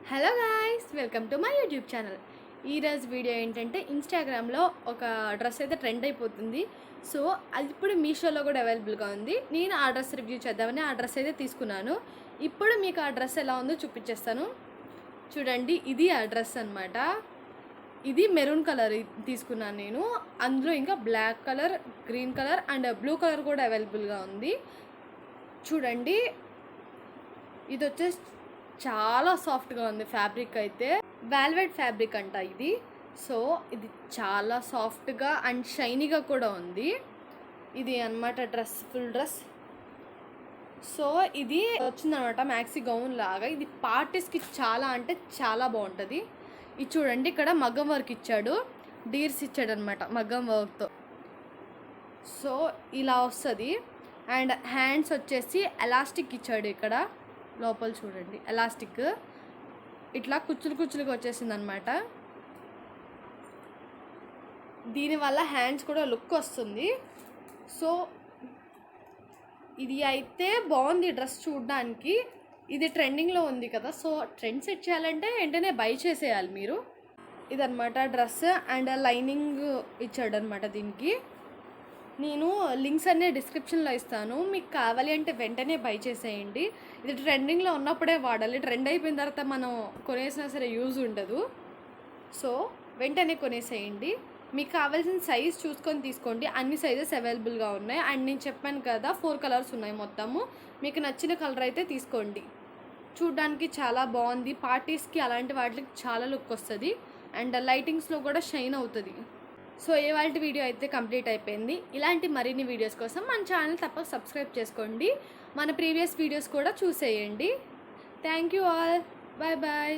Hello guys, welcome to my YouTube channel. ఈరోజు video ఏంటంటే ఇన్స్టాగ్రామ్లో ఒక డ్రెస్ అయితే ట్రెండ్ అయిపోతుంది. సో అది ఇప్పుడు మీషోలో కూడా అవైలబుల్గా ఉంది. నేను ఆ డ్రెస్ రివ్యూ చేద్దామని ఆ డ్రెస్ అయితే తీసుకున్నాను. ఇప్పుడు మీకు ఆ డ్రెస్ ఎలా ఉందో చూపించేస్తాను. చూడండి, ఇది ఆ డ్రెస్ అనమాట. ఇది మెరూన్ కలర్ తీసుకున్నాను నేను. అందులో ఇంకా black colour, green colour and blue colour కూడా అవైలబుల్గా ఉంది. చూడండి, ఇది వచ్చేసి చాలా సాఫ్ట్గా ఉంది. ఫ్యాబ్రిక్ అయితే వెల్వెట్ ఫ్యాబ్రిక్ అంట ఇది. సో ఇది చాలా సాఫ్ట్గా అండ్ షైనీగా కూడా ఉంది. ఇది అన్నమాట డ్రెస్, ఫుల్ డ్రెస్. సో ఇది వచ్చిందనమాట మ్యాక్సీ గౌన్ లాగా. ఇది పార్టీస్కి చాలా అంటే చాలా బాగుంటుంది. ఇది చూడండి, ఇక్కడ మగ్గం వర్క్ ఇచ్చాడు, డీర్స్ ఇచ్చాడు అనమాట మగ్గం వర్క్తో. సో ఇలా వస్తుంది. అండ్ హ్యాండ్స్ వచ్చేసి ఎలాస్టిక్ ఇచ్చాడు. ఇక్కడ లోపల చూడండి, ఎలాస్టిక్ ఇట్లా కుచ్చులు కుచ్చులుగా వచ్చేసింది అనమాట. దీనివల్ల హ్యాండ్స్ కూడా లుక్ వస్తుంది. సో ఇది అయితే బాగుంది డ్రెస్ చూడడానికి. ఇది ట్రెండింగ్లో ఉంది కదా, సో ట్రెండ్ సెట్ చేయాలంటే వెంటనే బై చేసేయాలి మీరు. ఇదనమాట డ్రెస్. అండ్ లైనింగ్ ఇచ్చాడు అనమాట దీనికి. నేను లింక్స్ అన్నీ డిస్క్రిప్షన్లో ఇస్తాను, మీకు కావాలి అంటే వెంటనే బై చేసేయండి. ఇది ట్రెండింగ్లో ఉన్నప్పుడే వాడాలి. ట్రెండ్ అయిపోయిన తర్వాత మనం కొనేసినా సరే యూజ్ ఉండదు. సో వెంటనే కొనేసేయండి. మీకు కావాల్సిన సైజ్ చూసుకొని తీసుకోండి. అన్ని సైజెస్ అవైలబుల్గా ఉన్నాయి. అండ్ నేను చెప్పాను కదా 4 కలర్స్ ఉన్నాయి మొత్తము. మీకు నచ్చిన కలర్ అయితే తీసుకోండి. చూడ్డానికి చాలా బాగుంది. పార్టీస్కి అలాంటి వాటికి చాలా లుక్ వస్తుంది. అండ్ లైటింగ్స్లో కూడా షైన్ అవుతుంది. సో ఇవాళ వీడియో అయితే కంప్లీట్ అయిపోయింది. ఇలాంటి మరిన్ని వీడియోస్ కోసం మన ఛానల్ తప్పక సబ్స్క్రైబ్ చేసుకోండి. మన ప్రీవియస్ వీడియోస్ కూడా చూసేయండి. Thank you all. Bye bye.